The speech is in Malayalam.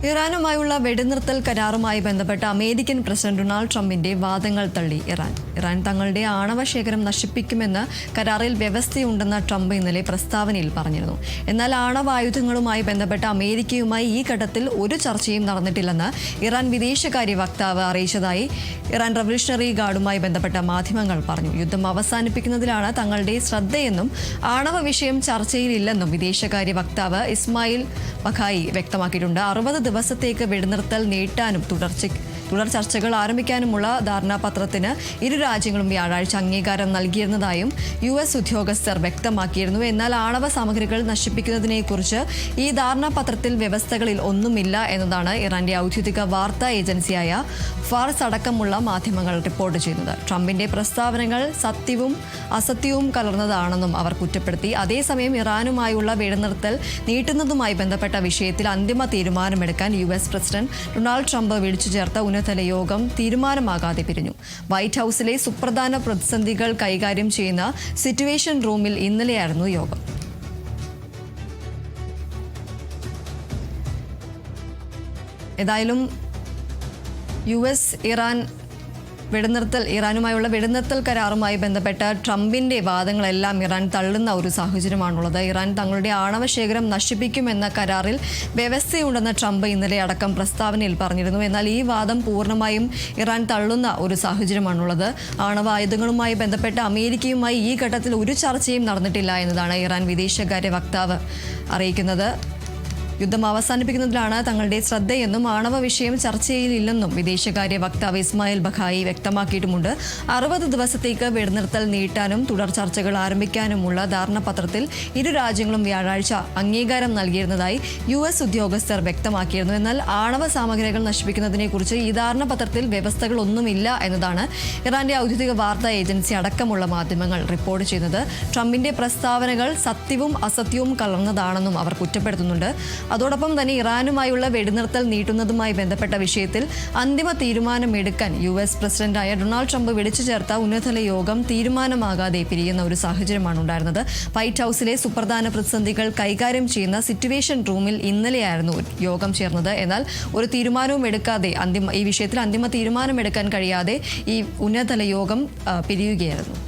ഇറാനുമായുള്ള വെടിനിർത്തൽ കരാറുമായി ബന്ധപ്പെട്ട അമേരിക്കൻ പ്രസിഡന്റ് ഡൊണാൾഡ് ട്രംപിന്റെ വാദങ്ങൾ തള്ളി ഇറാൻ തങ്ങളുടെ ആണവ ശേഖരം നശിപ്പിക്കുമെന്ന് കരാറിൽ വ്യവസ്ഥയുണ്ടെന്ന് ട്രംപ് ഇന്നലെ പ്രസ്താവനയിൽ പറഞ്ഞിരുന്നു. എന്നാൽ ആണവായുധങ്ങളുമായി ബന്ധപ്പെട്ട അമേരിക്കയുമായി ഈ ഘട്ടത്തിൽ ഒരു ചർച്ചയും നടന്നിട്ടില്ലെന്ന് ഇറാൻ വിദേശകാര്യ വക്താവ് അറിയിച്ചതായി ഇറാൻ റവല്യൂഷണറി ഗാർഡുമായി ബന്ധപ്പെട്ട മാധ്യമങ്ങൾ പറഞ്ഞു. യുദ്ധം അവസാനിപ്പിക്കുന്നതിലാണ് തങ്ങളുടെ ശ്രദ്ധയെന്നും ആണവ വിഷയം ചർച്ചയിലില്ലെന്നും വിദേശകാര്യ വക്താവ് ഇസ്മായിൽ ബഖായി വ്യക്തമാക്കിയിട്ടുണ്ട്. 60 ദിവസത്തേക്ക് വെടിനിർത്തൽ നീട്ടാനും തുടർ ചർച്ചകൾ ആരംഭിക്കാനുമുള്ള ധാരണാപത്രത്തിന് ഇരു രാജ്യങ്ങളും വ്യാഴാഴ്ച അംഗീകാരം നൽകിയിരുന്നതായും US ഉദ്യോഗസ്ഥർ വ്യക്തമാക്കിയിരുന്നു. എന്നാൽ ആണവ സാമഗ്രികൾ നശിപ്പിക്കുന്നതിനെക്കുറിച്ച് ഈ ധാരണാപത്രത്തിൽ വ്യവസ്ഥകളിൽ ഒന്നുമില്ല എന്നതാണ് ഇറാന്റെ ഔദ്യോഗിക വാർത്താ ഏജൻസിയായ ഫാർസ് അടക്കമുള്ള മാധ്യമങ്ങൾ റിപ്പോർട്ട് ചെയ്യുന്നത്. ട്രംപിന്റെ പ്രസ്താവനകൾ സത്യവും അസത്യവും കലർന്നതാണെന്നും അവർ കുറ്റപ്പെടുത്തി. അതേസമയം ഇറാനുമായുള്ള വെടിനിർത്തൽ നീട്ടുന്നതുമായി ബന്ധപ്പെട്ട വിഷയത്തിൽ അന്തിമ തീരുമാനമെടുക്കാൻ US പ്രസിഡന്റ് ഡൊണാൾഡ് ട്രംപ് വിളിച്ചു ചേർത്ത ഉന്നതതല യോഗം തീരുമാനമാകാതെ പിരിഞ്ഞു. വൈറ്റ് ഹൌസിലെ സുപ്രധാന പ്രതിസന്ധികൾ കൈകാര്യം ചെയ്യുന്ന സിറ്റുവേഷൻ റൂമിൽ ഇന്നലെയായിരുന്നു യോഗം. ഏതായാലും US ഇറാനുമായുള്ള വെടിനിർത്തൽ കരാറുമായി ബന്ധപ്പെട്ട ട്രംപിന്റെ വാദങ്ങളെല്ലാം ഇറാൻ തള്ളുന്ന ഒരു സാഹചര്യമാണുള്ളത്. ഇറാൻ തങ്ങളുടെ ആണവ ശേഖരം നശിപ്പിക്കുമെന്ന കരാറിൽ വ്യവസ്ഥയുണ്ടെന്ന് ട്രംപ് ഇന്നലെ അടക്കം പ്രസ്താവനയിൽ പറഞ്ഞിരുന്നു. എന്നാൽ ഈ വാദം പൂർണ്ണമായും ഇറാൻ തള്ളുന്ന ഒരു സാഹചര്യമാണുള്ളത്. ആണവായുധങ്ങളുമായി ബന്ധപ്പെട്ട അമേരിക്കയുമായി ഈ ഘട്ടത്തിൽ ഒരു ചർച്ചയും നടന്നിട്ടില്ല എന്നതാണ് ഇറാൻ വിദേശകാര്യ വക്താവ് അറിയിക്കുന്നത്. യുദ്ധം അവസാനിപ്പിക്കുന്നതിലാണ് തങ്ങളുടെ ശ്രദ്ധയെന്നും ആണവ വിഷയം ചർച്ചയിലില്ലെന്നും വിദേശകാര്യ വക്താവ് ഇസ്മായിൽ ബഖായി വ്യക്തമാക്കിയിട്ടുമുണ്ട്. 60 ദിവസത്തേക്ക് വെടിനിർത്തൽ നീട്ടാനും തുടർ ചർച്ചകൾ ആരംഭിക്കാനുമുള്ള ധാരണാപത്രത്തിൽ ഇരു രാജ്യങ്ങളും വ്യാഴാഴ്ച അംഗീകാരം നൽകിയിരുന്നതായി US ഉദ്യോഗസ്ഥർ വ്യക്തമാക്കിയിരുന്നു. എന്നാൽ ആണവ സാമഗ്രികൾ നശിപ്പിക്കുന്നതിനെക്കുറിച്ച് ഈ ധാരണാപത്രത്തിൽ വ്യവസ്ഥകളൊന്നുമില്ല എന്നതാണ് ഇറാന്റെ ഔദ്യോഗിക വാർത്താ ഏജൻസി അടക്കമുള്ള മാധ്യമങ്ങൾ റിപ്പോർട്ട് ചെയ്യുന്നത്. ട്രംപിന്റെ പ്രസ്താവനകൾ സത്യവും അസത്യവും കലർന്നതാണെന്നും അവർ കുറ്റപ്പെടുത്തുന്നുണ്ട്. അതോടൊപ്പം തന്നെ ഇറാനുമായുള്ള വെടിനിർത്തൽ നീട്ടുന്നതുമായി ബന്ധപ്പെട്ട വിഷയത്തിൽ അന്തിമ തീരുമാനമെടുക്കാൻ US പ്രസിഡന്റായ ഡൊണാൾഡ് ട്രംപ് വിളിച്ചു ചേർത്ത ഉന്നതതല യോഗം തീരുമാനമാകാതെ പിരിയുന്ന ഒരു സാഹചര്യമാണ് ഉണ്ടായിരുന്നത്. വൈറ്റ് ഹൌസിലെ സുപ്രധാന പ്രതിസന്ധികൾ കൈകാര്യം ചെയ്യുന്ന സിറ്റുവേഷൻ റൂമിൽ ഇന്നലെയായിരുന്നു യോഗം ചേർന്നത്. എന്നാൽ ഒരു തീരുമാനവും എടുക്കാതെ ഈ വിഷയത്തിൽ അന്തിമ തീരുമാനമെടുക്കാൻ കഴിയാതെ ഈ ഉന്നതതല യോഗം പിരിയുകയായിരുന്നു.